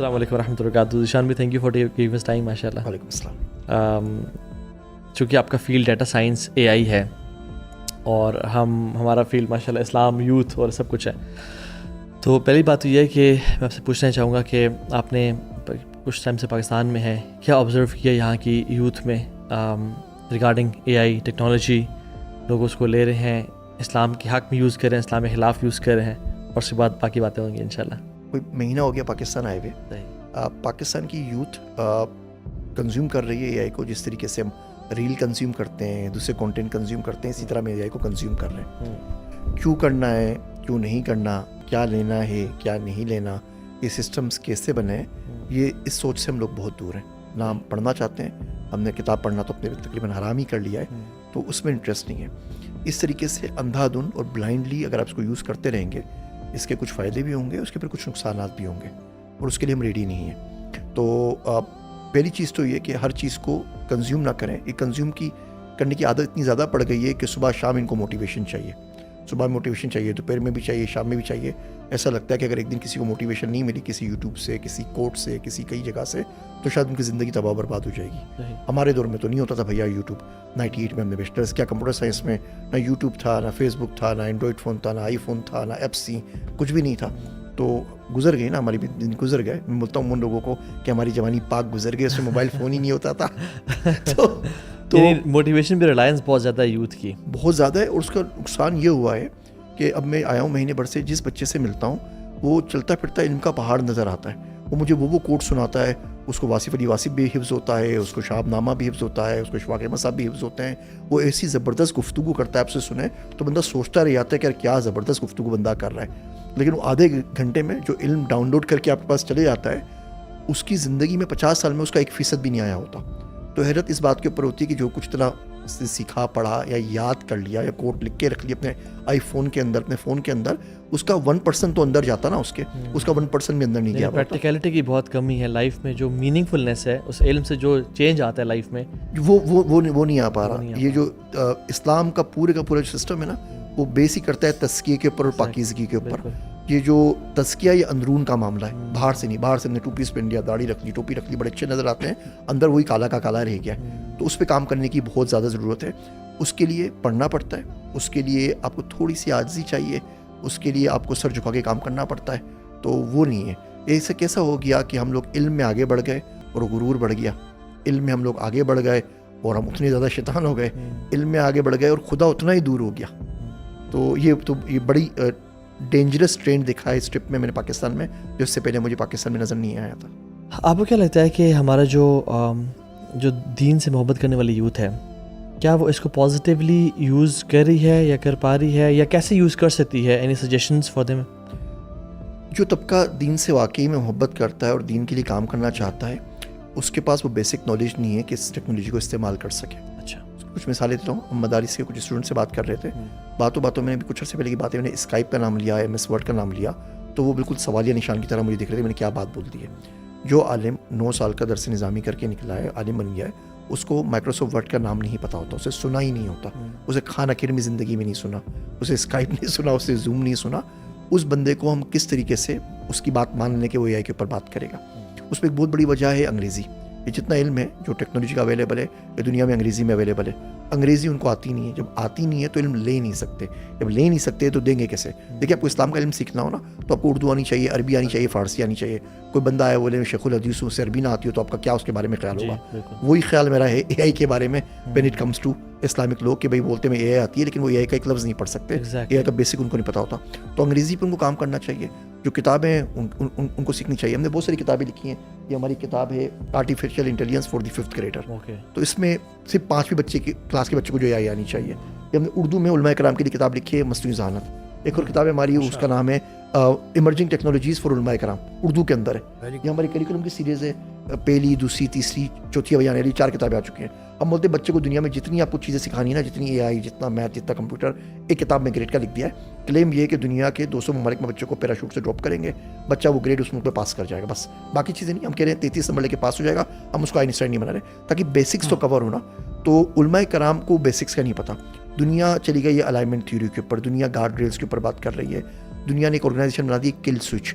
السلام علیکم ورحمۃ اللہ وبرکاتہ. ذیشان بھی thank you for giving us time. ماشاء اللہ. وعلیکم السلام. چونکہ آپ کا field data science A I ہے اور ہمارا فیلڈ ماشاء اللہ اسلام یوتھ اور سب کچھ ہے, تو پہلی بات تو یہ ہے کہ میں آپ سے پوچھنا چاہوں گا کہ آپ نے کچھ ٹائم سے پاکستان میں ہے, کیا آبزرو کیا یہاں کی یوتھ میں ریگارڈنگ اے آئی ٹیکنالوجی؟ لوگ اس کو لے رہے ہیں, اسلام کے حق میں یوز کر رہے ہیں, اسلام کے خلاف یوز کر رہے ہیں, اور اس کے بعد باقی باتیں ہوں گی انشاءاللہ. کوئی مہینہ ہو گیا پاکستان آئے ہوئے. پاکستان کی یوتھ کنزیوم کر رہی ہے اے آئی کو جس طریقے سے ہم ریل کنزیوم کرتے ہیں, دوسرے کانٹینٹ کنزیوم کرتے ہیں, اسی طرح ہم اے آئی کو کنزیوم کر رہے ہیں. کیوں کرنا ہے, کیوں نہیں کرنا, کیا لینا ہے, کیا نہیں لینا, یہ سسٹمز کیسے بنے ہیں, یہ اس سوچ سے ہم لوگ بہت دور ہیں. نہ ہم پڑھنا چاہتے ہیں, ہم نے کتاب پڑھنا تو اپنے تقریباً حرام ہی کر لیا ہے, تو اس میں انٹرسٹ نہیں ہے. اس طریقے سے اندھا دھن اور بلائنڈلی اگر آپ اس کو یوز کرتے رہیں گے, اس کے کچھ فائدے بھی ہوں گے, اس کے پھر کچھ نقصانات بھی ہوں گے, اور اس کے لیے ہم ریڈی نہیں ہیں. تو پہلی چیز تو یہ کہ ہر چیز کو کنزیوم نہ کریں. یہ کنزیوم کرنے کی عادت اتنی زیادہ پڑ گئی ہے کہ صبح شام ان کو موٹیویشن چاہیے. صبح موٹیویشن چاہیے, دوپہر میں بھی چاہیے, شام میں بھی چاہیے. ایسا لگتا ہے کہ اگر ایک دن کسی کو موٹیویشن نہیں ملی کسی یوٹیوب سے, کسی کوٹ سے, کسی کئی جگہ سے, تو شاید ان کی زندگی تباہ برباد ہو جائے گی. ہمارے دور میں تو نہیں ہوتا تھا بھیا یوٹیوب. 98 میں ہم نے بیچلرس کیا کمپیوٹر سائنس میں, نہ یوٹیوب تھا, نہ فیس بک تھا, نہ اینڈرائڈ فون تھا, نہ آئی فون تھا, نہ ایپس تھیں, کچھ بھی نہیں تھا. تو گزر گئے نا, ہماری بھی دن گزر گئے. میں بولتا ہوں ان لوگوں کو کہ ہماری جوانی پاک گزر گئی, اس میں موبائل فون ہی نہیں ہوتا تھا. تو موٹیویشن بھی ریلائنس بہت زیادہ ہے یوتھ کی, بہت زیادہ ہے. اور اس کا نقصان یہ ہوا ہے کہ اب میں آیا ہوں مہینے بھر سے, جس بچے سے ملتا ہوں وہ چلتا پھرتا علم کا پہاڑ نظر آتا ہے. وہ مجھے وہ کوٹ سناتا ہے, اس کو واصف علی واصف بھی حفظ ہوتا ہے, اس کو شہاب نامہ بھی حفظ ہوتا ہے, اس کو اشفاق مصعب بھی حفظ ہوتے ہیں. وہ ایسی زبردست گفتگو کرتا ہے, آپ سے سنیں تو بندہ سوچتا رہ جاتا ہے کہ کیا زبردست گفتگو بندہ کر رہا ہے. لیکن وہ آدھے گھنٹے میں جو علم ڈاؤن لوڈ کر کے آپ کے پاس چلے جاتا ہے, اس کی زندگی میں 50 سال میں اس کا 1% بھی نہیں آیا ہوتا. تو حیرت اس بات کے اوپر ہوتی ہے کہ جو کچھ طرح سے سیکھا پڑھا یا یاد کر لیا یا کوٹ لکھ کے رکھ لیا اپنے آئی فون کے اندر, اپنے فون کے اندر, اس کا 1% تو اندر جاتا نا, اس کا 1% بھی اندر نہیں گیا. پریکٹیکلٹی کی بہت کمی ہے لائف میں. جو میننگ فلنس ہے اس علم سے, جو چینج آتا ہے لائف میں, وہ نہیں آ پا رہا. یہ جو اسلام کا پورا جو سسٹم ہے نا, وہ بیسک کرتا ہے تزکیے کے اوپر اور پاکیزگی کے اوپر. یہ جو تزکیہ یہ اندرون کا معاملہ ہے, باہر سے نہیں. باہر سے ہم نے 2 پیس پہن لیا, داڑھی رکھ لی, ٹوپی رکھ لی, بڑے اچھے نظر آتے ہیں, اندر وہی کالا کا کالا رہ گیا. تو اس پہ کام کرنے کی بہت زیادہ ضرورت ہے. اس کے لیے پڑھنا پڑتا ہے, اس کے لیے آپ کو تھوڑی سی عاجزی چاہیے, اس کے لیے آپ کو سر جھکا کے کام کرنا پڑتا ہے. تو وہ نہیں ہے. ایسے کیسا ہو گیا کہ ہم لوگ علم میں آگے بڑھ گئے اور غرور بڑھ گیا. علم میں ہم لوگ آگے بڑھ گئے اور ہم اتنے زیادہ شیطان ہو گئے. علم میں آگے بڑھ گئے اور خدا اتنا ہی دور ہو گیا. تو یہ بڑی ڈینجرس ٹرینڈ دکھا ہے اس ٹرپ میں نے پاکستان میں, جو اس سے پہلے مجھے پاکستان میں نظر نہیں آیا تھا. آپ کو کیا لگتا ہے کہ ہمارا جو دین سے محبت کرنے والی یوتھ ہے, کیا وہ اس کو پازیٹیولی یوز کر رہی ہے یا کر پا رہی ہے, یا کیسے یوز کر سکتی ہے؟ Any suggestions for them? جو طبقہ دین سے واقعی میں محبت کرتا ہے اور دین کے لیے کام کرنا چاہتا ہے, اس کے پاس وہ بیسک نالج نہیں ہے کہ اس ٹیکنالوجی کو استعمال کر سکے. اچھا, کچھ مثالیں دیتا ہوں. ہم مدارس کے کچھ اسٹوڈنٹ سے بات کر رہے تھے, باتوں میں نے کچھ عرصے پہلے کی باتیں, میں نے اسکائپ کا نام لیا, MS ورڈ کا نام لیا, تو وہ بالکل سوالیہ نشان کی طرح مجھے دکھ رہے تھے. میں نے کیا بات بول دی ہے. جو عالم 9 سال کا درس نظامی کر کے نکلا ہے, عالم بن گیا ہے, اس کو مائکروسافٹ ورڈ کا نام نہیں پتا ہوتا, اسے سنا ہی نہیں ہوتا, اسے خان اکیڈمی زندگی میں نہیں سنا, اسے اسکائپ نہیں سنا, اسے زوم نہیں سنا. اس بندے کو ہم کس طریقے سے اس کی بات مان لینے کے وہ AI کے اوپر بات کرے گا؟ اس میں ایک بہت بڑی وجہ ہے انگریزی. یہ جتنا علم ہے جو ٹیکنالوجی کا اویلیبل ہے, یہ دنیا میں انگریزی میں اویلیبل ہے. انگریزی ان کو آتی نہیں ہے. جب آتی نہیں ہے تو علم لے نہیں سکتے. جب لے نہیں سکتے تو دیں گے کیسے؟ دیکھیے, آپ کو اسلام کا علم سیکھنا ہو نا, تو آپ کو اردو آنی چاہیے, عربی آنی چاہیے, فارسی آنی چاہیے. کوئی بندہ ہے بولے شیخ الحدیث ہوں, سے عربی نہ آتی ہو, تو آپ کا کیا اس کے بارے میں خیال ہوگا؟ وہی خیال میرا ہے AI کے بارے میں when it comes to Islamic لوگ, کہ بھائی بولتے ہیں AI آتی ہے, لیکن وہ AI کا ایک لفظ نہیں پڑھ سکتے. AI کا بیسک ان کو نہیں پتا ہوتا. تو انگریزی پہ ان کو کام کرنا چاہیے. جو کتابیں ہیں ان کو سیکھنی چاہیے. ہم نے بہت ساری کتابیں لکھی ہیں. یہ ہماری کتاب ہے artificial intelligence for the 5th grader. تو اس میں صرف 5ویں بچے کی کلاس کے بچے کو جو AI آنی چاہیے. یہ ہم نے اردو میں علماء کرام کے لیے کتاب لکھی ہے, مصنوعی ذہانت. ایک اور کتاب ہماری اس کا نام ہے ایمرجنگ ٹیکنالوجیز فار علماء کرام, اردو کے اندر ہے. یہ ہماری کریکولم کی سیریز ہے, پہلی, دوسری, تیسری, چوتھی ابھی آنے والی 4 کتابیں آ چکی ہیں. ہم بولتے ہیں بچے کو دنیا میں جتنی آپ کو چیزیں سکھانی ہے نا, جتنی AI, جتنا میتھ, جتنا کمپیوٹر, ایک کتاب میں گریڈ کا لکھ دیا ہے. کلیم یہ ہے کہ دنیا کے 200 ممالک میں بچوں کو پیراشوٹ سے ڈراپ کریں گے, بچہ وہ گریڈ اس ملک پہ پاس کر جائے گا, بس باقی چیزیں نہیں. ہم کہہ رہے ہیں 33 نمبر لے کے پاس ہو جائے گا, ہم اس کو آئنسٹائن نہیں بنا رہے, تاکہ بیسکس تو کور ہونا. تو علماء کرام کو بیسکس کا نہیں پتا. دنیا چلی گئی ہے الائنمنٹ تھیوری کے اوپر, دنیا گارڈ ریلز کے اوپر بات کر رہی ہے. دنیا نے ایک آرگنائزیشن بنا دی, کل switch.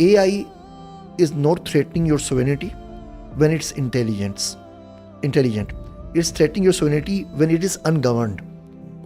AI is not threatening your sovereignty when it's intelligent. It's threatening your sovereignty when it is ungoverned.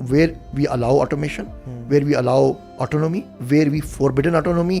where we allow automation, where we allow autonomy, where we forbidden autonomy,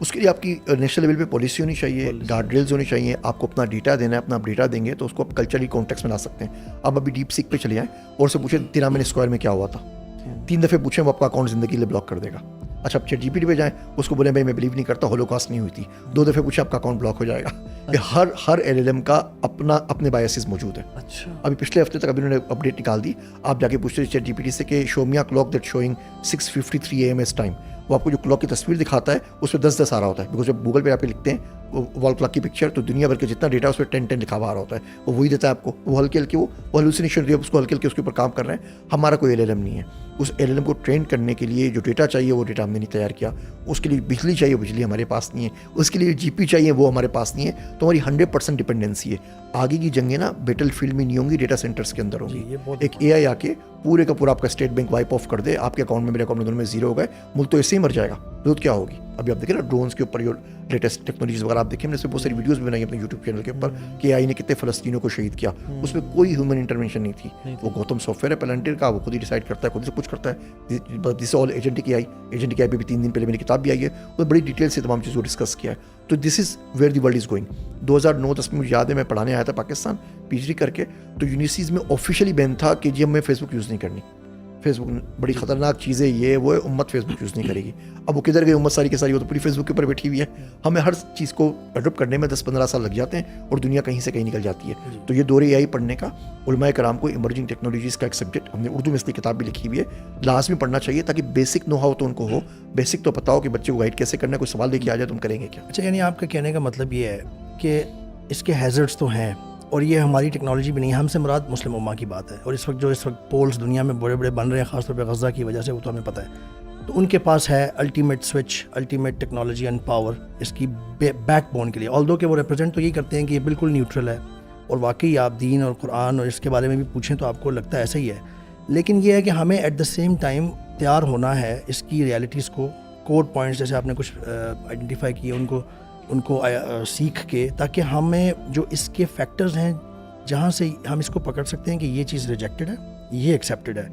اس کے لیے آپ کی national level پہ policy ہونی چاہیے, guard reels ہونی چاہیے, آپ کو اپنا ڈیٹا دینا ہے, اپنا ڈیٹا دیں گے تو اس کو آپ کلچرلی کانٹیکس میں لا سکتے ہیں. آپ ابھی ڈیپ سیک پہ چلے جائیں اور سے پوچھیں 13 ملین اسکوائر میں کیا ہوا تھا, 3 دفعے پوچھیں وہ آپ کا اکاؤنٹ زندگی لیے بلاک کر دے گا. اچھا آپ چیٹ جی پی ٹی پہ جائیں, اس کو بولیں بھائی میں بلیو نہیں کرتا ہولوکاسٹ نہیں ہوئی تھی, 2 دفعے پوچھیں آپ کا اکاؤنٹ بلاک ہو جائے گا. یہ ہر ایل ایل ایم کا اپنے بایسز موجود ہے. اچھا ابھی پچھلے ہفتے تک ابھی انہوں نے اپڈیٹ نکال دی, آپ جا کے پوچھتے چیٹ جی پی ٹی سے کہ show me a clock that showing 6:53 AM time, وہ آپ کو جو کلاک کی تصویر دکھاتا ہے اس پہ 10 آ رہا ہوتا ہے, بیکاز جب گوگل پہ آپ لکھتے ہیں وال کلاک کی پکچر تو دنیا بھر کے جتنا ڈیٹا اس پہ 10 لکھا ہوا آ رہا ہوتا ہے, وہ وہی دیتا ہے آپ کو. وہ ہلکے ہلکے وہ ہلوسینیشن اس کو ہلکے ہلکے اس کے اوپر کام کر رہے ہیں. ہمارا کوئی ایل ایل ایم نہیں ہے. اس ایل ایل ایم کو ٹرین کرنے کے لیے جو ڈیٹا چاہیے وہ ڈیٹا ہم نے نہیں تیار کیا. اس کے لیے بجلی چاہیے, بجلی ہمارے پاس نہیں ہے. اس کے لیے جی پی چاہیے, وہ ہمارے پاس نہیں ہے. تو ہماری 100% ڈپینڈنسی ہے. آگے کی جنگیں نا بیٹل فیلڈ میں نہیں ہوں گی, ڈیٹا سینٹرس کے اندر ہوں گی. ایک اے آئی آ کے پورے کا پورا آپ کا اسٹیٹ بینک وائپ آف کر دے, آپ کے اکاؤنٹ میں میرے اکاؤنٹ میں دونوں میں 0 ہو گئے, ملک تو ایسے ہی مر جائے گا. ضرورت کیا ہوگی؟ ابھی آپ دیکھیں نا ڈرونس کے اوپر جو لیٹسٹ ٹیکنالوجیز وغیرہ آپ دیکھیں, ہم نے اس پہ بہت ساری ویڈیوز بھی بنائی اپنے یوٹیوب چینل کے اوپر کہ آئی نے کتنے فلسطینیوں کو شہید کیا. اس میں کوئی ہیومن انٹرونشن نہیں تھی. وہ گوتم سافٹ ویئر ہے پلانٹر کا, وہ خود ہی ڈیسائڈ کرتا ہے, خود سے کچھ کرتا ہے. دس آل ایجنٹک آئی پہ بھی 3 دن پہلے میری کتاب بھی آئی ہے, وہ بڑی ڈیٹیل سے تمام چیزوں کو ڈسکس کیا ہے. تو this is where the world is going. 2009-10 میں مجھے یاد ہے میں پڑھانے آیا تھا پاکستان پی ایچ ڈی کر کے, تو یونیورسٹیز میں آفیشیلی بین تھا کہ جی ہمیں فیس بک یوز نہیں کرنی. فیس بک بڑی خطرناک چیز ہے, یہ وہ امت فیس بک یوز نہیں کرے گی. اب وہ کدھر گئی امت ساری کی ساری, وہ تو پوری فیس بک کے اوپر بیٹھی ہوئی ہے. ہمیں ہر چیز کو اڈاپٹ کرنے میں 10-15 سال لگ جاتے ہیں اور دنیا کہیں سے کہیں نکل جاتی ہے. تو یہ دور اے آئی پڑھنے کا علماء کرام کو ایمرجنگ ٹیکنالوجیز کا ایک سبجیکٹ, ہم نے اردو میں اس لیے کتاب بھی لکھی ہوئی ہے, لازمی پڑھنا چاہیے تاکہ بیسک نو ہاؤ تو ان کو ہو, بیسک تو پتا ہو کہ بچے کو گائڈ کیسے کرنا ہے. کوئی سوال لے کے آ جائے تم کریں گے کیا. اچھا یعنی آپ کا کہنے کا مطلب یہ ہے کہ اس کے ہیزرڈس تو ہیں, اور یہ ہماری ٹیکنالوجی بھی نہیں ہے, ہم سے مراد مسلم امہ کی بات ہے. اور اس وقت پولز دنیا میں بڑے بڑے بن رہے ہیں, خاص طور پہ غزہ کی وجہ سے, وہ تو ہمیں پتہ ہے. تو ان کے پاس ہے ultimate switch, ultimate technology and power اس کی بیک بون کے لیے. آلدو کہ وہ ریپرزینٹ تو یہی کرتے ہیں کہ یہ بالکل نیوٹرل ہے, اور واقعی آپ دین اور قرآن اور اس کے بارے میں بھی پوچھیں تو آپ کو لگتا ہے ایسا ہی ہے. لیکن یہ ہے کہ ہمیں ایٹ دا سیم ٹائم تیار ہونا ہے اس کی ریئلٹیز کو, کوڈ پوائنٹس جیسے آپ نے کچھ آئیڈینٹیفائی کیے ان کو سیکھ کے, تاکہ ہمیں جو اس کے فیکٹرز ہیں جہاں سے ہم اس کو پکڑ سکتے ہیں کہ یہ چیز ریجیکٹڈ ہے, یہ ایکسیپٹڈ ہے.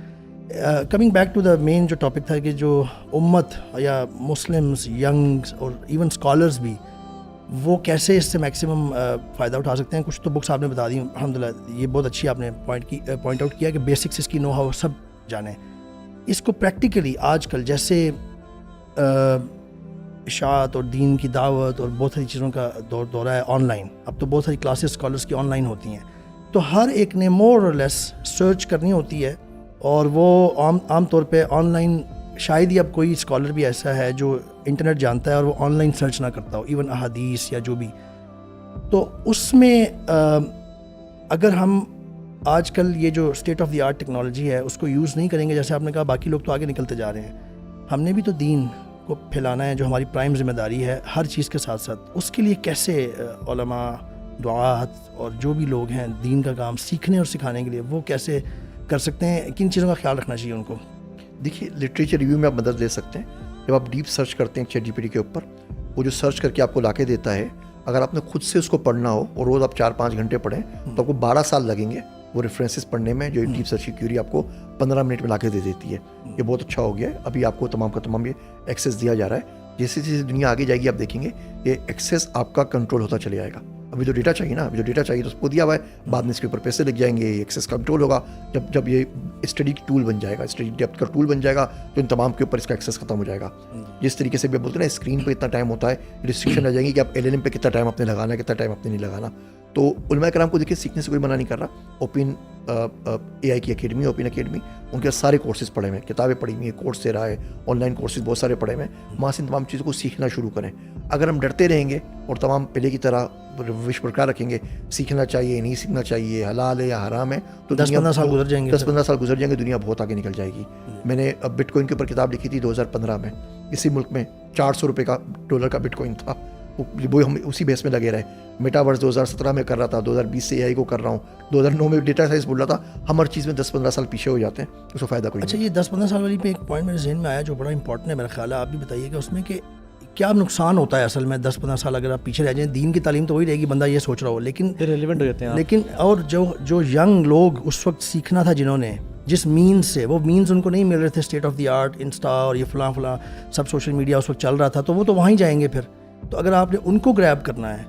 کمنگ بیک ٹو دا مین جو ٹاپک تھا کہ جو امت یا مسلمس, ینگس اور ایون اسکالرز بھی, وہ کیسے اس سے میکسیمم فائدہ اٹھا سکتے ہیں. کچھ تو بکس آپ نے بتا دی الحمدللہ, یہ بہت اچھی آپ نے پوائنٹ آؤٹ کیا کہ بیسکس اس کی نو ہاؤ سب جانیں. اس کو پریکٹیکلی آج کل جیسے اشاعت اور دین کی دعوت اور بہت ساری چیزوں کا دورہ ہے آن لائن, اب تو بہت ساری کلاسز اسکالرس کی آن لائن ہوتی ہیں, تو ہر ایک نے مور اور لیس سرچ کرنی ہوتی ہے. اور وہ عام طور پہ آن لائن شاید ہی اب کوئی اسکالر بھی ایسا ہے جو انٹرنیٹ جانتا ہے اور وہ آن لائن سرچ نہ کرتا ہو, ایون احادیث یا جو بھی. تو اس میں اگر ہم آج کل یہ جو state of the art technology ہے اس کو یوز نہیں کریں گے, جیسے آپ نے کہا باقی لوگ تو آگے نکلتے جا رہے ہیں, ہم نے بھی تو دین کو پھیلانا ہے جو ہماری پرائم ذمہ داری ہے ہر چیز کے ساتھ ساتھ. اس کے لیے کیسے علماء, دعات اور جو بھی لوگ ہیں دین کا کام سیکھنے اور سکھانے کے لیے, وہ کیسے کر سکتے ہیں, کن چیزوں کا خیال رکھنا چاہیے ان کو؟ دیکھیے لٹریچر ریویو میں آپ مدد لے سکتے ہیں. جب آپ ڈیپ سرچ کرتے ہیں چیٹ جی پی ٹی کے اوپر, وہ جو سرچ کر کے آپ کو لا کے دیتا ہے, اگر آپ نے خود سے اس کو پڑھنا ہو اور روز آپ 4-5 گھنٹے پڑھیں تو آپ کو 12 سال لگیں گے وہ ریفرنسز پڑھنے میں, جو ڈیپ سرچ کی کیوری آپ کو 15 منٹ میں لا کے دے دیتی ہے. یہ بہت اچھا ہو گیا ہے. ابھی آپ کو تمام کا تمام یہ ایکسیس دیا جا رہا ہے. جیسے جیسے دنیا آگے جائے گی آپ دیکھیں گے یہ ایکسیس آپ کا کنٹرول ہوتا چلے جائے گا. ابھی جو ڈیٹا چاہیے نا, ابھی جو ڈیٹا چاہیے تو اس کو دیا ہوا ہے, بعد میں اس کے اوپر پیسے لگ جائیں گے, ایکسیس کنٹرول ہوگا. جب یہ اسٹڈی ٹول بن جائے گا, اسٹڈی ڈیپتھ کا ٹول بن جائے گا, تو ان تمام کے اوپر اس کا ایکسیس ختم ہو جائے گا. جس طریقے سے بھی بولتے ہیں نا اسکرین پہ اتنا ٹائم ہوتا ہے, ریسٹرکشن آ جائیں گی کہ آپ ایل ایل ایم پہ کتنا ٹائم آپ نے لگانا ہے, کتنا ٹائم آپ نے نہیں لگانا. تو علماء کرام کو دیکھیں سیکھنے سے کوئی منع نہیں کر رہا. اوپن اے آئی کی اکیڈمی, اوپن اکیڈمی, ان کے سارے کورسز پڑھے ہوئے ہیں, کتابیں پڑھی ہوئی ہیں, کورس دے رہا ہے, آن لائن کورسز بہت سارے پڑھے ہوئے ہیں. وہاں سے تمام چیزوں کو سیکھنا شروع کریں. اگر ہم ڈرتے رہیں گے اور تمام پہلے کی طرح روش برقرار رکھیں گے, سیکھنا چاہیے نہیں سیکھنا چاہیے, حلال ہے یا حرام ہے, تو 10-15 سال گزر جائیں گے. 10-15 سال گزر جائیں گے, دنیا بہت آگے نکل جائے گی. میں نے بٹ کوائن کے اوپر کتاب لکھی تھی 2015 میں. اسی ملک میں $400 کا ڈالر کا بٹ کوائن تھا, وہ ہم اسی بیس میں لگے رہے. میٹاورس 2017 میں کر رہا تھا, 2020 سے اے آئی کو کر رہا ہوں, 2009 میں ڈیٹا سائنس بول رہا تھا. ہم ہر چیز میں 10-15 سال پیچھے ہو جاتے ہیں, اس کو فائدہ کوئی. اچھا یہ 10-15 سال والی پہ ایک پوائنٹ میرے ذہن میں آیا جو بڑا امپورٹنٹ ہے میرا خیال ہے, آپ بھی بتائیے کہ اس میں کہ کیا نقصان ہوتا ہے اصل میں 10-15 سال اگر آپ پیچھے رہ جائیں. دین کی تعلیم تو وہی رہے گی, بندہ یہ سوچ رہا ہو, لیکن ریلیونٹ ہو جاتے ہیں. لیکن اور جو ینگ لوگ اس وقت سیکھنا تھا جنہوں نے, جس مینز سے وہ مینز ان کو نہیں مل رہے تھے state of the art Insta اور یہ فلاں فلاں سب سوشل میڈیا اس وقت چل رہا تھا, تو وہ تو وہیں جائیں گے پھر. تو اگر آپ نے ان کو گریب کرنا ہے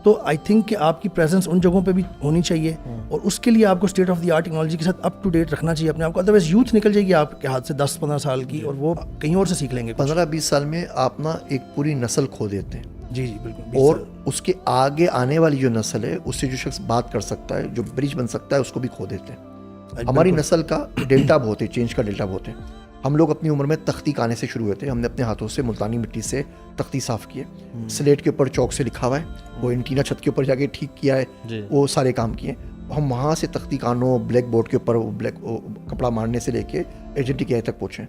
تو آئی تھنک کہ آپ کی پریزنس ان جگہوں پہ بھی ہونی چاہیے, اور اس کے لیے آپ کو state of the art technology کے ساتھ اپ ٹو ڈیٹ رکھنا چاہیے اپنے آپ کو. ادروائز یوتھ نکل جائے گی آپ کے ہاتھ سے 10-15 سال کی, اور وہ کہیں اور سے سیکھ لیں گے. 15-20 سال میں آپ نا ایک پوری نسل کھو دیتے ہیں. جی جی بالکل. اور اس کے آگے آنے والی جو نسل ہے اس سے جو شخص بات کر سکتا ہے, جو برج بن سکتا ہے, اس کو بھی کھو دیتے ہیں. ہماری نسل کا ڈیلٹا بہت ہے, چینج کا ڈیلٹا بہت ہے. ہم لوگ اپنی عمر میں تختی کانے سے شروع ہوئے تھے. ہم نے اپنے ہاتھوں سے ملتانی مٹی سے تختی صاف کیے, سلیٹ کے اوپر چوک سے لکھا ہوا ہے, وہ اینٹینا چھت کے اوپر جا کے ٹھیک کیا ہے, وہ سارے کام کیے. ہم وہاں سے تختی کانوں, بلیک بورڈ کے اوپر بلیک کپڑا مارنے سے لے کے ایجنٹی کی آئی تک پہنچے.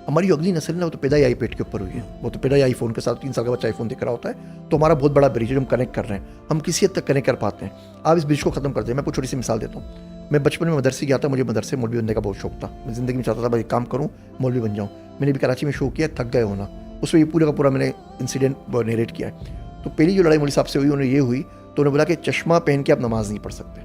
ہماری جو اگلی نسل ہے وہ تو پیدا ہی آئی پیٹ کے اوپر ہوئی ہے, وہ تو پیدا ہی آئی فون کے ساتھ. 3 سال کا بچہ آئی فون دیکھ رہا ہوتا ہے. تو ہمارا بہت بڑا برج ہے جو ہم کنیکٹ کر رہے ہیں, ہم کسی حد تک کنیکٹ کر پاتے ہیں. آپ اس برج کو ختم کر دیں. میں آپ کو چھوٹی سی مثال دیتا ہوں. میں بچپن میں مدرسے گیا تھا, مجھے مدرسے مولوی بننے کا بہت شوق تھا. میں زندگی میں چاہتا تھا بھائی کام کروں, مولوی بن جاؤں. میں نے بھی کراچی میں شو کیا, تھک گئے ہونا. اس میں یہ پورا کا پورا میں نے انسیڈنٹ نیریٹ کیا ہے. تو پہلی جو لڑائی مولوی صاحب سے ہوئی انہوں نے یہ ہوئی, تو انہوں نے بولا کہ چشمہ پہن کے آپ نماز نہیں پڑھ سکتے,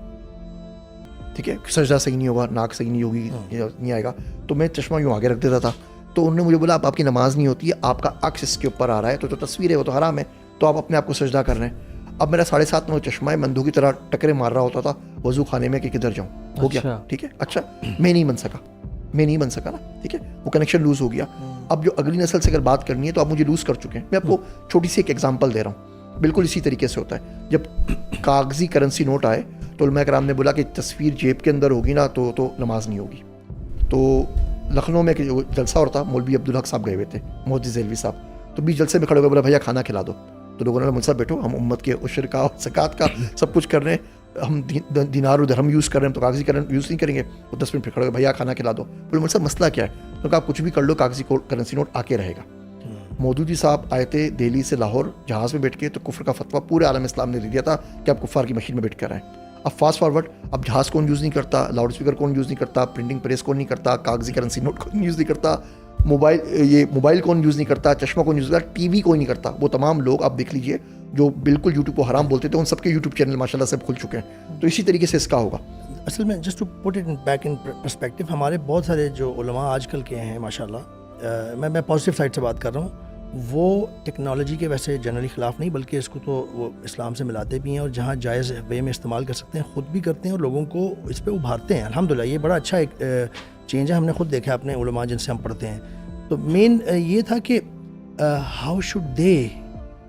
ٹھیک ہے, سجدہ صحیح نہیں ہوگا, ناک صحیح نہیں ہوگی, نہیں آئے گا. تو میں چشمہ یوں آگے رکھ دیتا تھا. تو انہوں نے مجھے بولا آپ کی نماز نہیں ہوتی ہے, آپ کا عکس اس کے اوپر آ رہا ہے, تو تصویر ہے وہ تو حرام ہے, تو آپ اپنے آپ کو سجدہ کر رہے ہیں. اب میرا 7.5 نو چشمہ ہے, مندو کی طرح ٹکرے مار رہا ہوتا تھا وضو خانے میں کہ کدھر جاؤں. ہو گیا, ٹھیک ہے, اچھا میں نہیں بن سکا نا, ٹھیک ہے, وہ کنیکشن لوز ہو گیا. اب جو اگلی نسل سے اگر بات کرنی ہے تو آپ مجھے لوز کر چکے ہیں. میں آپ کو چھوٹی سی ایک ایگزامپل دے رہا ہوں. بالکل اسی طریقے سے ہوتا ہے. جب کاغذی کرنسی نوٹ آئے تو علماء کرام نے بولا کہ تصویر جیب کے اندر ہوگی نا تو نماز نہیں ہوگی. تو لکھنؤ میں جو جلسہ اور تھا, مولوی عبدالحق صاحب گئے ہوئے تھے, مودی ذیلوی صاحب. تو بھی جلسے میں کھڑے ہو گئے, بولا بھیا کھانا کھلا دو. تو لوگوں نے مجھ سے بیٹھو, ہم امت کے عشر کا اور زکوٰۃ کا سب کچھ کر رہے ہیں, ہم دینار و درہم یوز کر رہے ہیں, تو کاغذی یوز نہیں کریں گے. وہ 10 منٹ پھر کھڑے ہو گئے, بھیا کھانا کھلا دو. بولے مجھ سے مسئلہ کیا ہے؟ تو کہا آپ کچھ بھی کر لو, کاغذی کرنسی نوٹ آ کے رہے گا. مودودی صاحب آئے تھے دہلی سے لاہور جہاز میں بیٹھ کے, تو کفر کا فتویٰ پورے عالم اسلام نے دے دیا تھا کہ آپ کفار کی مشین میں بیٹھ کر آئیں. اب فاسٹ فارورڈ, اب جہاز کون یوز نہیں کرتا, لاؤڈ اسپیکر کون یوز نہیں کرتا, پرنٹنگ پریس کون نہیں کرتا, کاغذی کرنسی نوٹ کون یوز نہیں کرتا, موبائل کون یوز نہیں کرتا, چشمہ کون یوز کرتا, ٹی وی کوئی نہیں کرتا. وہ تمام لوگ آپ دیکھ لیجئے جو بالکل یوٹیوب کو حرام بولتے تھے, ان سب کے یوٹیوب چینل ماشاء اللہ سے کھل چکے ہیں. تو اسی طریقے سے اس کا ہوگا. اصل میں just to put it back in perspective, ہمارے بہت سارے جو علماء آج کل کے ہیں ماشاء اللہ, میں پازیٹیو سائڈ سے بات کر رہا ہوں, وہ ٹیکنالوجی کے ویسے جنرلی خلاف نہیں, بلکہ اس کو تو وہ اسلام سے ملاتے بھی ہیں, اور جہاں جائز وے میں استعمال کر سکتے ہیں خود بھی کرتے ہیں, اور لوگوں کو اس پہ ابھارتے ہیں. الحمدللہ یہ بڑا اچھا ایک چینج ہے, ہم نے خود دیکھا اپنے علماء جن سے ہم پڑھتے ہیں. تو مین یہ تھا کہ how should they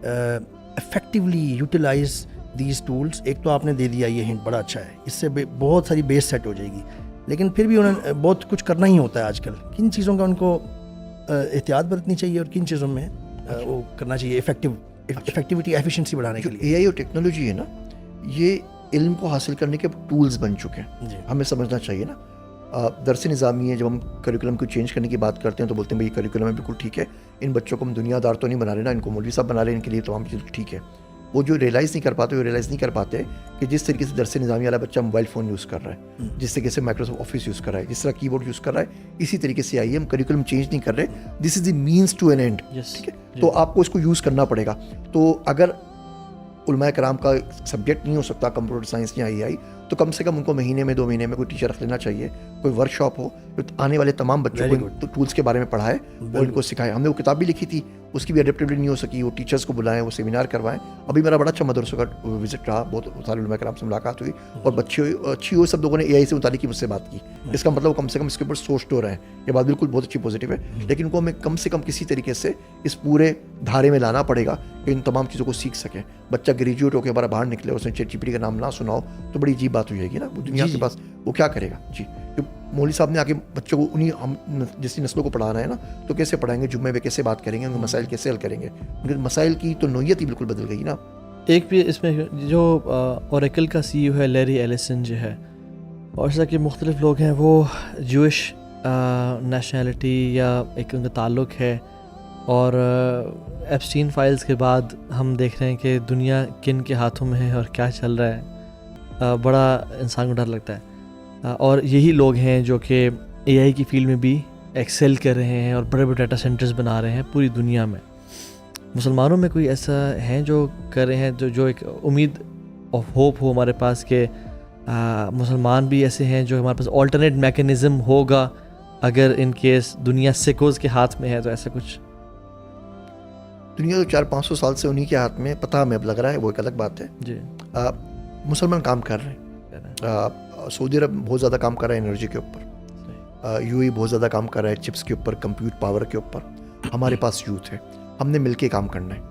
effectively utilize these tools. ایک تو آپ نے دے دیا یہ ہنٹ, بڑا اچھا ہے, اس سے بہت ساری بیس سیٹ ہو جائے گی. لیکن پھر بھی انہیں بہت کچھ کرنا ہی ہوتا ہے آج کل. کن چیزوں کا ان کو احتیاط برتنی چاہیے, اور کن چیزوں میں وہ کرنا چاہیے افیکٹیوٹی ایفیشنسی بڑھانے کے لیے. اے آئی اور ٹیکنالوجی ہے نا, یہ علم کو حاصل کرنے کے ٹولز بن چکے ہیں. ہمیں سمجھنا چاہیے نا. درس نظامی ہے, جب ہم کریکولم کو چینج کرنے کی بات کرتے ہیں تو بولتے ہیں بھائی کریکولم ہے بالکل ٹھیک ہے, ان بچوں کو ہم دنیا دار تو نہیں بنا رہے نا, ان کو مولوی صاحب بنا رہے ہیں, ان کے لیے تمام چیز ٹھیک ہے. وہ جو ریئلائز نہیں کر پاتے کہ جس طریقے سے درس نظامی والا بچہ موبائل فون یوز کر رہا ہے, جس طریقے سے مائکروسافٹ آفس یوز کر رہا ہے, جس طرح کی بورڈ یوز کر رہا ہے, اسی طریقے سے آئیے ہم کریکولم چینج نہیں کر رہے. This is the minus two N and, ٹھیک ہے. تو آپ کو اس کو یوز کرنا پڑے گا. تو اگر علماء کرام کا سبجیکٹ نہیں ہو سکتا کمپیوٹر سائنس یا AI, تو کم سے کم ان کو مہینے میں 2 مہینے میں کوئی ٹیچر رکھ لینا چاہیے, کوئی ورک شاپ ہو, آنے والے تمام بچوں کو ٹولس کے بارے میں پڑھائے اور ان کو سکھائے. ہم نے وہ کتاب بھی لکھی تھی, اس کی بھی اڈیپٹیبلٹی نہیں ہو سکی, وہ ٹیچرس کو بلائیں, وہ سیمینار کروائیں. ابھی میرا بڑا اچھا مدرسوں کا وزٹ رہا, بہت سارے علماء کرام سے ملاقات ہوئی, اور بچے اچھی ہوئی, سب لوگوں نے AI سے متعلق مجھ سے بات کی. اس کا مطلب کم سے کم اس کے اوپر سوچ تو رہے ہیں. یہ بات بالکل بہت اچھی پازیٹیو ہے, لیکن ان کو ہمیں کم سے کم کسی طریقے سے اس پورے دھارے میں لانا پڑے گا کہ ان تمام چیزوں کو سیکھ سکیں. بچہ گریجویٹ ہو کے ہمارا باہر نکلے, اس نے چیٹ GPT کا نام نہ سنا ہو تو بڑی عجیب بات ہو جائے گی نا. وہ دنیا کے پاس وہ کیا کرے گا. جی, مولوی صاحب نے آگے بچوں کو انہیں ہم جیسی نسلوں کو پڑھانا ہے نا, تو کیسے پڑھائیں گے, جمعے میں کیسے بات کریں گے, ان کے مسائل کیسے حل کریں گے. ان کے مسائل کی تو نوعیت ہی بالکل بدل گئی نا. ایک بھی اس میں جو اوریکل کا CEO ہے لیری ایلیسن جو ہے, اور اس طرح کے مختلف لوگ ہیں, وہ جوش نیشنلٹی یا ایک ان کا تعلق ہے. اور ایپسٹین فائلز کے بعد ہم دیکھ رہے ہیں کہ دنیا کن کے ہاتھوں میں ہے اور کیا چل رہا ہے. بڑا انسان کو ڈر لگتا ہے. اور یہی لوگ ہیں جو کہ AI کی فیلڈ میں بھی ایکسیل کر رہے ہیں اور بڑے بڑے ڈیٹا سینٹرز بنا رہے ہیں پوری دنیا میں. مسلمانوں میں کوئی ایسا ہیں جو کر رہے ہیں جو ایک امید آف ہوپ ہو ہمارے پاس کہ مسلمان بھی ایسے ہیں جو ہمارے پاس آلٹرنیٹ میکینزم ہوگا اگر ان کیس دنیا سکوز کے ہاتھ میں ہے تو ایسا کچھ؟ دنیا تو 400-500 سال سے انہی کے ہاتھ میں، پتہ ہمیں اب لگ رہا ہے، وہ ایک الگ بات ہے. جی مسلمان کام کر رہے ہیں. سعودی عرب بہت زیادہ کام کر رہا ہے انرجی کے اوپر، یو اے بہت زیادہ کام کر رہا ہے چپس کے اوپر، کمپیوٹ پاور کے اوپر. ہمارے پاس یوتھ ہے، ہم نے مل کے کام کرنا ہے.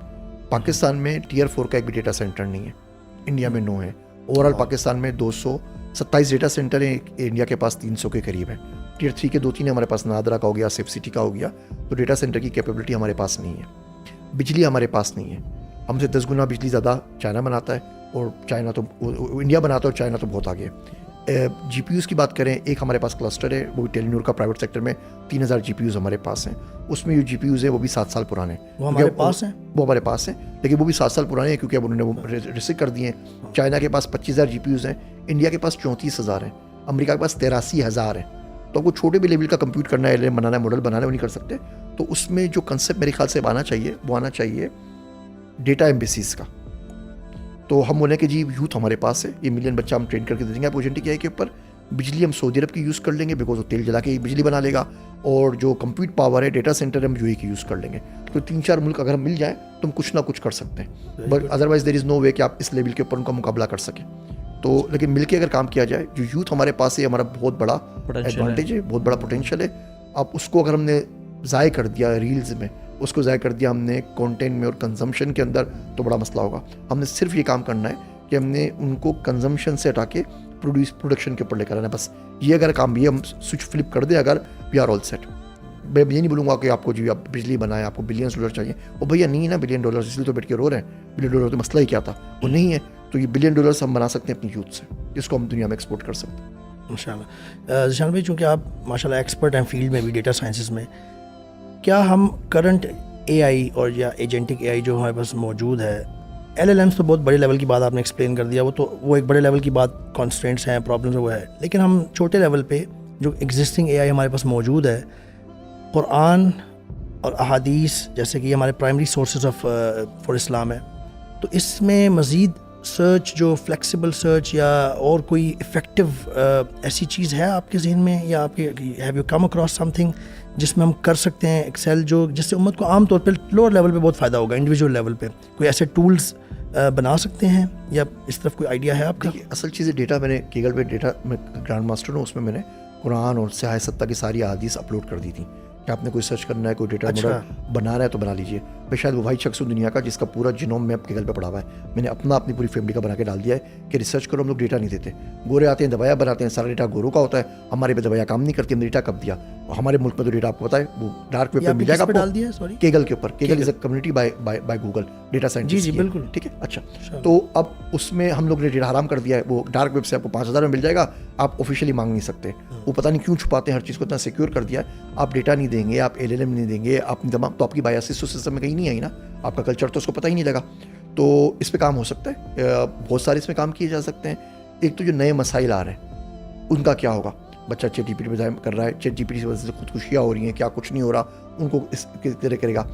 پاکستان میں ٹیئر 4 کا ایک بھی ڈیٹا سینٹر نہیں ہے، انڈیا میں 9 ہے. اوور آل پاکستان میں 227 ڈیٹا سینٹر ہیں، انڈیا کے پاس 300 کے قریب ہیں. ٹیئر 3 کے 2-3 ہمارے پاس، نادرا کا ہو گیا، سیف سٹی کا ہو گیا. تو ڈیٹا سینٹر کی کیپیبلٹی ہمارے پاس نہیں ہے. بجلی ہمارے پاس نہیں ہے، ہم سے 10 گنا بجلی زیادہ چائنا بناتا ہے، اور چائنا تو انڈیا بناتا ہے، اور چائنا تو بہت آگے ہے. جی پی یوز کی بات کریں، ایک ہمارے پاس کلسٹر ہے، وہ ٹیلی نور کا پرائیویٹ سیکٹر میں 3000 جی پی یوز ہمارے پاس ہیں. اس میں جو جی پی یوز ہیں وہ بھی 7 سال پرانے ہیں. وہ ہمارے پاس ہیں، وہ ہمارے پاس ہیں، لیکن وہ بھی 7 سال پرانے ہیں کیونکہ اب انہوں نے وہ ریسک کر دیے ہیں. چائنا کے پاس 25000 جی پی یوز ہیں، انڈیا کے پاس 34000 ہیں، امریکہ کے پاس 83000 ہیں. تو آپ کو چھوٹے بھی لیول کا کمپیوٹ کرنا ہے، بنانا ہے، ماڈل بنانا ہے، وہ نہیں کر سکتے. تو اس میں جو کنسیپٹ میرے خیال سے آنا چاہیے، وہ آنا چاہیے ڈیٹا ایمبیسیز کا. تو ہم بولیں کہ جی یوتھ ہمارے پاس ہے، یہ ملین بچہ ہم ٹرین کر کے دے دیں گے آپ ایجنٹک اے کے اوپر. بجلی ہم سعودی عرب کی یوز کر لیں گے بیکاز وہ تیل جلا کے بجلی بنا لے گا، اور جو کمپیوٹ پاور ہے، ڈیٹا سینٹر ہم یو اے کی یوز کر لیں گے. تو 3-4 ملک اگر ہم مل جائیں تو ہم کچھ نہ کچھ کر سکتے ہیں، بٹ ادروائز دیر از نو وے کہ آپ اس لیول کے اوپر ان کا مقابلہ کر سکیں. تو لیکن مل کے اگر کام کیا جائے، جو یوتھ ہمارے پاس ہے، ہمارا بہت بڑا ایڈوانٹیج ہے، بہت بڑا پوٹینشیل ہے. آپ اس کو اگر ہم نے ضائع کر دیا ریلز میں، اس کو ضائع کر دیا ہم نے کانٹینٹ میں اور کنزمپشن کے اندر، تو بڑا مسئلہ ہوگا. ہم نے صرف یہ کام کرنا ہے کہ ہم نے ان کو کنزمپشن سے ہٹا کے پروڈکشن کے اوپر لے کر آنا. بس یہ اگر کام یہ ہم سوئچ فلپ کر دیں، اگر وی آر آل سیٹ. میں یہ نہیں بولوں گا کہ آپ کو جی آپ بجلی بنائیں، آپ کو $بلینز چاہیے. وہ بھیا نہیں ہے نا $بلین، اس لیے تو بیٹھ کے رو رہے ہیں. $1 تو مسئلہ ہی کیا تھا، وہ نہیں ہے. تو یہ $1 ہم بنا سکتے ہیں اپنی یوتھ سے، جس کو ہم دنیا میں ایکسپورٹ کر سکتے ہیں ماشاء اللہ. ذیشان بھائی، چونکہ آپ ماشاء اللہ ایکسپرٹ ہیں فیلڈ میں بھی، ڈیٹا سائنسز میں، کیا ہم کرنٹ اے آئی اور یا ایجنٹک اے آئی جو ہمارے پاس موجود ہے، ایل ایل ایمس تو بہت بڑے لیول کی بات آپ نے ایکسپلین کر دیا، وہ ایک بڑے لیول کی بات، کانسٹرینٹس ہیں، پرابلمس وہ ہے. لیکن ہم چھوٹے لیول پہ جو ایگزسٹنگ اے آئی ہمارے پاس موجود ہے، قرآن اور احادیث جیسے کہ یہ ہمارے پرائمری سورسز آف فار اسلام ہے، تو اس میں مزید سرچ، جو فلیکسیبل سرچ یا اور کوئی افیکٹو ایسی چیز ہے آپ کے ذہن میں، یا آپ کے have you come across some thing جس میں ہم کر سکتے ہیں ایکسل، جو جس سے امت کو عام طور پہ لوور لیول پہ بہت فائدہ ہوگا، انڈیویجول لیول پہ کوئی ایسے ٹولز بنا سکتے ہیں، یا اس طرف کوئی آئیڈیا ہے آپ کا؟ اصل چیز ہے ڈیٹا، میں نے کیگل پہ ڈیٹا میں گرانڈ ماسٹر ہوں، اس میں نے قرآن اور سیاہ ستہ کی ساری احادیث اپلوڈ کر دی تھی کہ آپ نے کوئی سرچ کرنا ہے، کوئی ڈیٹا ماڈل بنا رہا ہے تو بنا لیجیے. میں شاید وہ واحد شخص ہوں دنیا کا جس کا پورا جینوم میپ کیگل پہ پڑا ہوا ہے. میں نے اپنی پوری فیملی کا بنا کے ڈال دیا ہے کہ ریسرچ کرو. ہم لوگ ڈیٹا نہیں دیتے، گورے آتے ہیں دوائیاں بناتے ہیں، سارا ڈیٹا گوروں کا ہوتا ہے. ہمارے پہ دوائیاں کام نہیں کرتی، ہم نے ڈیٹا کب دیا؟ ہمارے ملک میں تو ڈیٹا آپ کو پتا ہے وہ ڈارک ویب پہ مل جائے گا. ڈال دیا سوری کیگل کے اوپر. Kaggle is a community by Google data scientist. جی بالکل ٹھیک ہے. اچھا، تو اب اس میں ہم لوگ نے ڈیٹا حرام کر دیا ہے. وہ ڈارک ویب سے آپ کو 5000 میں مل جائے گا، آپ آفیشیلی مانگ نہیں سکتے. وہ پتہ نہیں کیوں چھپاتے ہیں، ہر چیز کو اتنا سیکیور کر دیا ہے. آپ ڈیٹا نہیں دیں گے، آپ ایل ایل ایم نہیں دیں گے، آپ تمام، تو آپ کی بایاسس سسٹم میں کہیں نہیں آئی نا، آپ کا کلچر تو اس کو پتہ ہی نہیں لگا. تو اس پہ کام ہو سکتا ہے، بہت سارے اس میں کام کیے جا سکتے ہیں. ایک تو جو نئے مسائل آ رہے ہیں ان کا کیا ہوگا. بچہ چیٹ جی پی ٹی پہ کر رہا ہے، چیٹ جی پی ٹی کی وجہ سے خودکشیاں ہو رہی ہیں، کیا کچھ نہیں ہو رہا، ان کو اس طرح کرے گا.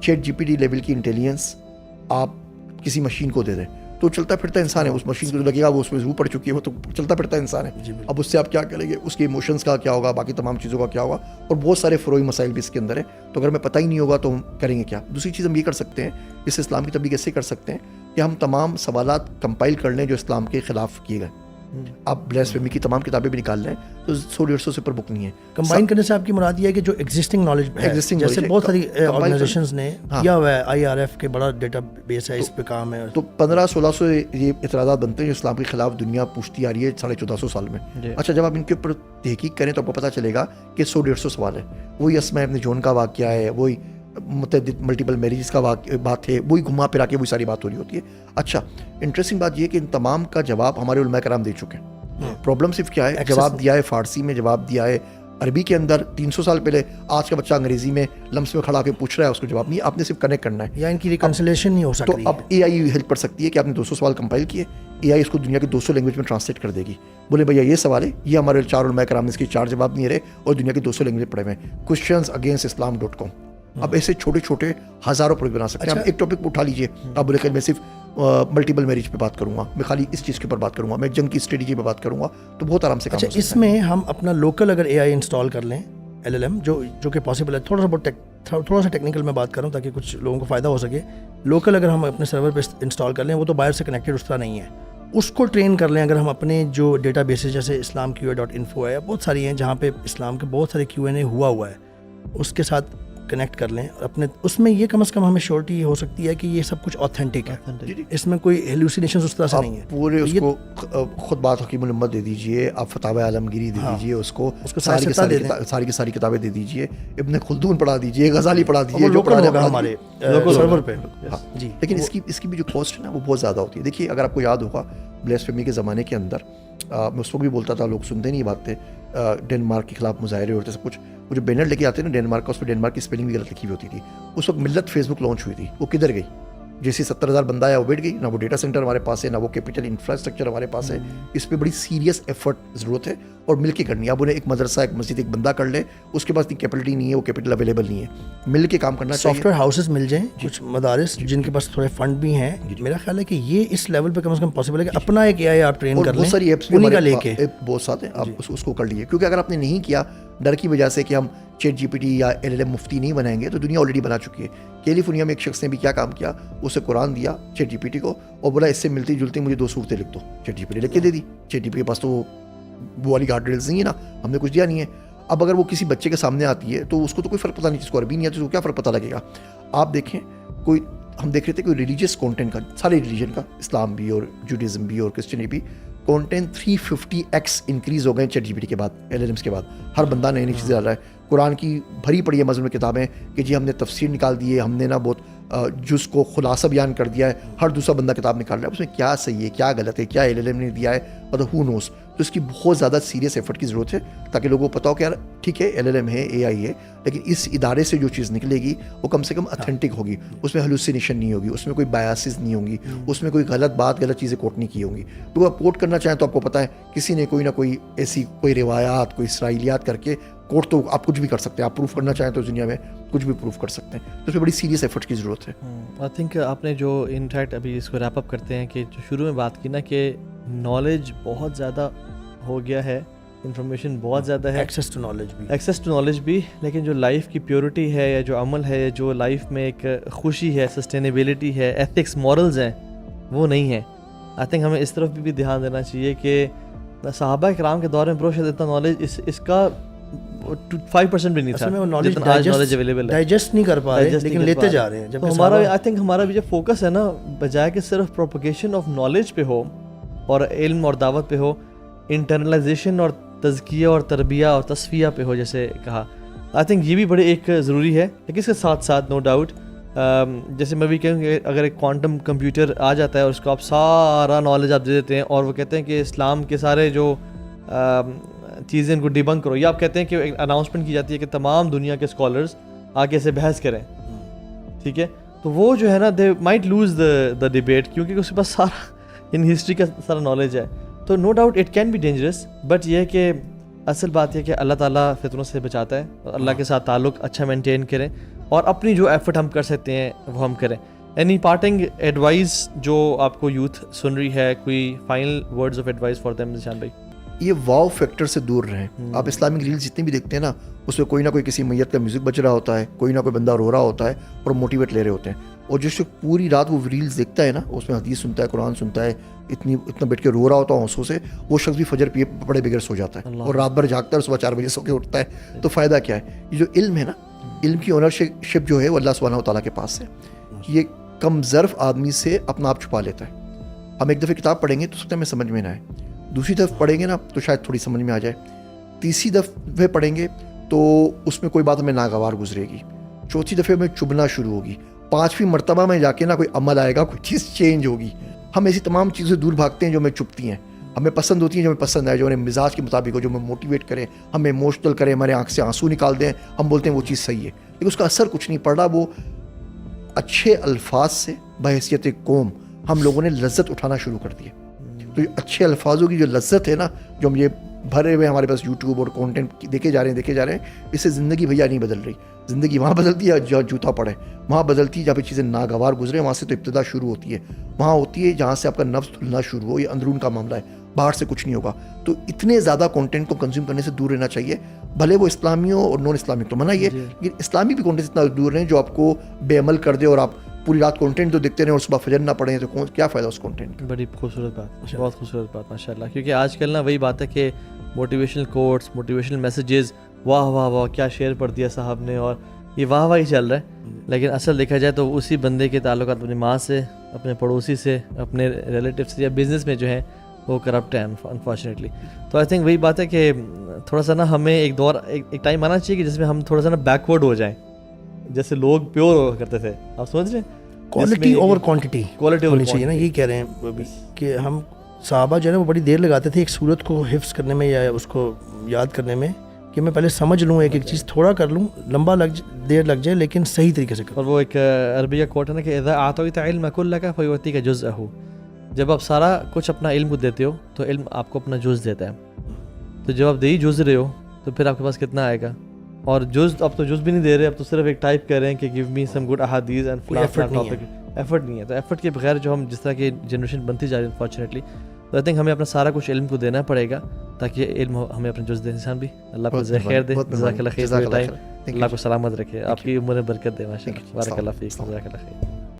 Chat G P T level کی انٹیلیجنس آپ کسی مشین کو دے دیں تو چلتا پھرتا انسان ہے. اس مشین کو لگے گا وہ اس میں روح پڑ چکی ہے، وہ تو چلتا پھرتا انسان ہے. اب اس سے آپ کیا کریں گے، اس کے ایموشنس کا کیا ہوگا، باقی تمام چیزوں کا کیا ہوگا، اور بہت سارے فروئی مسائل بھی اس کے اندر ہے. تو اگر ہمیں پتہ ہی نہیں ہوگا تو ہم کریں گے کیا. دوسری چیز ہم یہ کر سکتے ہیں، اس اسلام کی تبلیغ ایسے کر سکتے ہیں کہ ہم تمام سوالات کمپائل کر لیں جو اسلام کے خلاف کیے گئے. آپ بلیسفیمی کی تمام کتابیں بھی نکال لیں تو 100-150 سے پر بک نہیں ہے. کمبائن کرنے سے آپ کی مراد یہ ہے کہ جو ایگزسٹنگ نالج ہے، جیسے بہت ساری آرگنائزیشنز نے کیا ہوا ہے، آئی آر ایف کے بڑا ڈیٹا بیس ہے، اس پہ کام ہے. تو 1500-1600 یہ اعتراضات بنتے ہیں جو اسلام کے خلاف دنیا پوچھتی آ رہی ہے 1450 سال میں. اچھا، جب آپ ان کے اوپر تحقیق کریں تو آپ کو پتہ چلے گا کہ 100-150 سوال ہے. وہی اسماء ابن جون کا واقعہ ہے، وہی متعدد ملٹیپل میریجز کا بات ہے، وہی گھما پھرا کے وہی ساری بات ہو رہی ہوتی ہے. اچھا، انٹرسٹنگ بات یہ کہ ان تمام کا جواب ہمارے علماء کرام دے چکے ہیں. پرابلم صرف کیا ہے، جواب دیا ہے فارسی میں، جواب دیا ہے عربی کے اندر 300 سال پہلے. آج کا بچہ انگریزی میں لمس میں کھڑا کے پوچھ رہا ہے، اس کو جواب نہیں. آپ نے صرف کنیکٹ کرنا ہے یا ان کی ریکنسلیشن نہیں ہو سکتی. تو اب اے آئی ہیلپ کر سکتی ہے کہ آپ نے 200 سوال کمپائل کیے، اے آئی اس کو دنیا کی 200 لینگویج میں ٹرانسلیٹ کر دے گی. بولے بھیا یہ سوال ہے، یہ ہمارے 4 علماء کرام نے اس کے 4 جواب نہیں رہے اور دنیا کی 200 لینگویج پڑھے ہوئے ہیں. questions@islam.com. اب ایسے چھوٹے چھوٹے ہزاروں پروجیکٹ بنا سکتے ہیں. آپ ایک ٹاپک پہ اٹھا لیجیے، آپ بولے کہ میں صرف ملٹیپل میریج پہ بات کروں گا, میں خالی اس چیز کے اوپر بات کروں گا, میں جنگ کی اسٹریٹجی پہ بات کروں گا, تو بہت آرام سے کام اچھا ہو سکتا اس میں ہم اپنا لوکل اگر اے آئی انسٹال کر لیں LLM جو کہ پاسبل ہے, تھوڑا سا ٹیکنیکل میں بات کروں تاکہ کچھ لوگوں کو فائدہ ہو سکے. لوکل اگر ہم اپنے سرور پہ انسٹال کر لیں, وہ تو باہر سے کنیکٹڈ اس طرح نہیں ہے, اس کو ٹرین کر لیں. اگر ہم اپنے جو ڈیٹا بیسز جیسے islamqa.info ہے, بہت ساری ہیں جہاں پہ اسلام کے بہت سارے Q&A ہوا ہے, اس کے ساتھ کنیکٹ کر لیں اپنے, اس میں یہ کم از کم ہمیں شورٹی ہو سکتی ہے کہ یہ سب کچھ آتھینٹک ہے, اس میں کوئی ہیلوسینیشن اس طرح سے نہیں ہے. پورے اس کو خطبات حکیم الامت دے دیجئے, آپ فتاوی عالمگیری دے دیجئے, اس کو ساری کی ساری کتابیں دے دیجئے, ابن خلدون پڑھا دیجئے, غزالی پڑھا دیجئے, جو پڑھانا ہوگا ہمارے سرور پہ. جی لیکن اس کی بھی جو کاسٹ ہے نا وہ بہت زیادہ ہوتی ہے. دیکھیے اگر آپ کو یاد ہوگا بلیسفیمی کے زمانے کے اندر, میں اس وقت بھی بولتا تھا, لوگ سنتے نہیں بات تھے, ڈینمارک کے خلاف مظاہرے ہوتے سب کچھ, وہ جو بینر لے کے آتے ہیں نا ڈینمارک کا, اس پہ ڈینمارک کی اسپیلنگ بھی غلط لکھی ہوئی ہوتی تھی. اس وقت ملت فیس بک لانچ ہوئی تھی, وہ کدھر گئی؟ جیسے 70,000 بندہ آیا وہ بیٹھ گئی, نہ وہ ڈیٹا سینٹر ہمارے پاس ہے, نہ وہ کیپٹل انفراسٹرکچر ہمارے پاس ہے. اس پہ بڑی سیریس ایفرٹ ضرورت ہے اور مل کے کرنی ہے. اب انہیں ایک مدرسہ, ایک مسجد, ایک بندہ کر لے, اس کے پاس اتنی کیپیٹل نہیں ہے, وہ کیپٹل اویلیبل نہیں ہے, مل کے کام کرنا چاہیے. سافٹ ویئر ہاؤسز مل جائیں, کچھ مدارس جن کے پاس تھوڑے فنڈ بھی ہیں. میرا خیال ہے کہ یہ اس لیول پہ کم از کم پاسبل ہے کہ اپنا ایک AI آپ ٹرین کر لیں, بہت ساری ایپس انہیں کا لے کے بہت ساتھ ہیں, آپ اس کو کر لیجیے. کیونکہ اگر آپ نے نہیں کیا ڈر کی وجہ سے کہ ہم چیٹ GPT یا LLM مفتی نہیں بنائیں گے, تو دنیا آلریڈی بنا چکی ہے. کیلیفورنیا میں ایک شخص نے بھی کیا کام کیا, اسے قرآن دیا چیٹ GPT کو اور بولا اس سے ملتی جلتی مجھے 2 صورتیں لکھ دو. چیٹ GPT لکھ کے دے دی. چیٹ GPT کے پاس تو وہ والی گارڈ ریلز نہیں ہے نا, ہم نے کچھ دیا نہیں ہے. اب اگر وہ کسی بچے کے سامنے آتی ہے تو اس کو تو کوئی فرق پتہ نہیں, جس کو عربی نہیں آتی اس کو کیا فرق پتہ لگے گا. آپ دیکھیں کوئی, ہم دیکھ رہے تھے کوئی ریلیجیس کانٹینٹ کا, سارے ریلیجن کا, اسلام بھی اور جوڈیزم بھی اور کرسچنٹی بھی, کانٹینٹ 350x انکریز ہو گئے چیٹ GPT کے بعد, LLMs کے بعد. ہر بندہ نئی نئی چیزیں ڈال رہا ہے. قرآن کی بھری پڑی ہے مضمون کتابیں کہ جی ہم نے تفسیر نکال دی ہے, ہم نے نا بہت جس کو خلاصہ بیان کر دیا ہے. ہر دوسرا بندہ کتاب نکال رہا ہے, اس میں کیا صحیح ہے کیا غلط ہے, کیا LLM نے دیا ہے, مطلب ہو نوز. تو اس کی بہت زیادہ سیریس ایفرٹ کی ضرورت ہے تاکہ لوگوں کو پتہ ہو کہ یار ٹھیک ہے LLM ہے, AI ہے, لیکن اس ادارے سے جو چیز نکلے گی وہ کم سے کم اتھینٹک ہوگی, اس میں ہلوسینیشن نہیں ہوگی, اس میں کوئی بایاسز نہیں ہوں گی, اس میں کوئی غلط بات, غلط چیزیں کوٹ نہیں کی ہوں گی. تو آپ کوٹ کرنا چاہیں تو آپ کو پتہ ہے کسی نے کوئی نہ کوئی ایسی کوئی روایات, کوئی اسرائیلیات کر کے کوٹ, تو آپ کچھ بھی کر سکتے ہیں. آپ پروف کرنا چاہیں تو دنیا میں کچھ بھی پروف کر سکتے ہیں. تو اس میں بڑی سیریس ایفرٹ کی ضرورت ہے. آئی تھنک آپ نے جو انفیکٹ ابھی اس کو ریپ اپ کرتے ہیں کہ جو شروع میں بات کی نا کہ نالج بہت زیادہ ہو گیا ہے, انفارمیشن بہت زیادہ ہے, ایکسیس ٹو نالج بھی, لیکن جو لائف کی پیورٹی ہے یا جو عمل ہے, جو لائف میں ایک خوشی ہے, سسٹینیبلٹی ہے, ایتھکس, مورلز ہیں, وہ نہیں ہے. آئی تھنک ہمیں اس طرف بھی دھیان دینا چاہیے کہ صحابہ کرام کے دور میں برو شاید اتنا نالج اس کا 5% بھی نہیں تھا, جتنا آج نالج اویلیبل ہے. ڈائجسٹ نہیں کر پا رہے لیکن لیتے جا رہے ہیں. جب ہمارا آئی تھنک ہمارا بھی جو فوکس ہے نا, بجائے کہ صرف پروپیگیشن آف نالج پہ ہو اور علم اور دعوت پہ ہو, انٹرنلائزیشن اور تزکیہ اور تربیہ اور تصفیہ پہ ہو جیسے کہا, آئی تھنک یہ بھی بڑے ایک ضروری ہے. لیکن اس کے ساتھ ساتھ نو ڈاؤٹ جیسے میں بھی کہوں کہ اگر ایک کوانٹم کمپیوٹر آ جاتا ہے اور اس کو آپ سارا نالج آپ دے دیتے ہیں اور وہ کہتے ہیں کہ اسلام کے سارے جو چیزیں ان کو ڈیبنک کرو, یا آپ کہتے ہیں کہ ایک اناؤنسمنٹ کی جاتی ہے کہ تمام دنیا کے اسکالرز آگے سے بحث کریں, ٹھیک ہے, تو وہ جو ہے نا they might lose the debate, کیونکہ اس کے پاس سارا ان ہسٹری کا سارا نالج ہے. تو no doubt it can be dangerous, but یہ کہ اصل بات یہ کہ اللہ تعالیٰ فتنوں سے بچاتا ہے, اور اللہ کے ساتھ تعلق اچھا مینٹین کریں اور اپنی جو ایفرٹ ہم کر سکتے ہیں وہ ہم کریں. اینی پارٹنگ ایڈوائز جو آپ کو یوتھ سن رہی ہے, کوئی final words of advice for them Zeeshan بھائی؟ یہ واو فیکٹر سے دور رہیں. آپ اسلامک ریلز جتنی بھی دیکھتے ہیں نا, اس میں کوئی نہ کوئی کسی میت کا میوزک بج رہا ہوتا ہے, کوئی نہ کوئی بندہ رو رہا ہوتا ہے اور موٹیویٹ لے رہے ہوتے ہیں. اور جو شخص پوری رات وہ ریلز دیکھتا ہے نا, اس میں حدیث سنتا ہے, قرآن سنتا ہے, اتنا بیٹھ کے رو رہا ہوتا ہے آنسوں سے, وہ شخص بھی فجر پیے بڑے بغیر سو جاتا ہے اور رات بھر جاگتا ہے اور صبح 4 بجے سو کے اٹھتا ہے. تو فائدہ کیا ہے؟ یہ جو علم ہے نا, علم کی اونرشپ جو ہے وہ اللہ سبحانہ و تعالیٰ کے پاس ہے. یہ کم ظرف آدمی سے اپنا آپ چھپا لیتا ہے. ہم ایک دفعہ کتاب پڑھیں گے تو سکتا ہے میں سمجھ میں نہ آئے, دوسری دفعہ پڑھیں گے نا تو شاید تھوڑی سمجھ میں آ جائے, تیسری دفعہ پڑھیں گے تو اس میں کوئی بات ہمیں ناگوار گزرے گی, چوتھی دفعہ میں چبھنا شروع ہوگی, 5ویں مرتبہ میں جا کے نا کوئی عمل آئے گا, کوئی چیز چینج ہوگی. ہم ایسی تمام چیزیں دور بھاگتے ہیں جو ہمیں چبھتی ہیں, ہمیں پسند ہوتی ہیں, جو ہمیں پسند آئے, جو ہمیں مزاج کے مطابق ہو, جو ہمیں موٹیویٹ کریں, ہمیں ایموشنل کریں, ہمارے آنکھ سے آنسو نکال دیں, ہم بولتے ہیں وہ چیز صحیح ہے, لیکن اس کا اثر کچھ نہیں پڑ رہا. وہ اچھے الفاظ سے بحیثیت قوم ہم لوگوں نے لذت اٹھانا شروع کر دی. تو اچھے الفاظوں کی جو لذت ہے نا, جو ہم یہ بھرے ہوئے ہمارے پاس یوٹیوب اور کانٹینٹ دیکھے جا رہے ہیں. اس سے زندگی بھیا نہیں بدل رہی. زندگی وہاں بدلتی ہے جہاں جوتا پڑے, وہاں بدلتی ہے جہاں پہ چیزیں ناگوار گزرے, وہاں سے تو ابتدا شروع ہوتی ہے. وہاں ہوتی ہے جہاں سے آپ کا نفس دھلنا شروع ہو. یہ اندرون کا معاملہ ہے, باہر سے کچھ نہیں ہوگا. تو اتنے زیادہ کانٹینٹ کو کنزیوم کرنے سے دور رہنا چاہیے, بھلے وہ اسلامی ہو اور نان اسلامک, تو منع یہ لیکن اسلامی بھی کانٹینٹ اتنا دور رہیں جو آپ کو بے عمل کر دے اور آپ پوری رات کانٹینٹ تو دیکھتے رہیں اور صبح فجر نہ پڑھیں, تو کیا فائدہ اس کانٹینٹ کا. بڑی خوبصورت بات, بہت خوبصورت بات ماشاء اللہ. کیونکہ آج کل نا وہی بات ہے کہ موٹیویشنل کوٹس, موٹیویشنل میسیجز, واہ واہ واہ کیا شعر پڑھ دیا صاحب نے, اور یہ واہ واہ ہی چل رہا ہے. لیکن اصل دیکھا جائے تو اسی بندے کے تعلقات اپنی ماں سے, اپنے پڑوسی سے, اپنے ریلیٹیو سے یا بزنس میں جو ہے وہ کرپٹ ہے انفارچونیٹلی. تو آئی تھنک وہی بات ہے کہ تھوڑا سا نا ہمیں ایک دور ایک ٹائم آنا چاہیے کہ جس میں ہم تھوڑا سا نا بیکورڈ ہو جائیں, جیسے لوگ پیور ہوا کرتے تھے. آپ سمجھ رہے ہیں, کوالٹی اوور کوانٹٹی کوالٹی ہونی چاہیے نا. یہی کہہ رہے ہیں کہ ہم صحابہ جو ہے نا وہ بڑی دیر لگاتے تھے ایک صورت کو حفظ کرنے میں یا اس کو یاد کرنے میں, کہ میں پہلے سمجھ لوں, ایک چیز تھوڑا کر لوں, لمبا دیر لگ جائے لیکن صحیح طریقے سے کروں. اور وہ ایک عربی کا کوٹ ہے نا کہ اذا اعطیت علمک کلک فیعطیک جزءہ, جب آپ سارا کچھ اپنا علم کو دیتے ہو تو علم آپ کو اپنا جز دیتا ہے. تو جب آپ دے ہی جز رہے ہو تو پھر آپ کے پاس کتنا آئے گا. اور جز اب تو جز بھی نہیں دے رہے, اب تو صرف ایک ٹائپ کر رہے ہیں کہ گیو می سم گڈ احادیث اینڈ فلاں ٹاپک. ایفرٹ نہیں ہے. تو ایفرٹ کے بغیر جو ہم جس طرح کی جنریشن بنتی جا رہی ہے انفارچونیٹلی, تو آئی تھنک ہمیں اپنا سارا کچھ علم کو دینا پڑے گا تاکہ علم ہمیں اپنا جز دے. انسان بھی اللہ کو خیر دے, جزاک اللہ خیر, اللہ کو سلامت رکھے, آپ کی عمر میں برکت دے ماشاء اللہ. بارک اللہ فیک, جزاک اللہ خیر.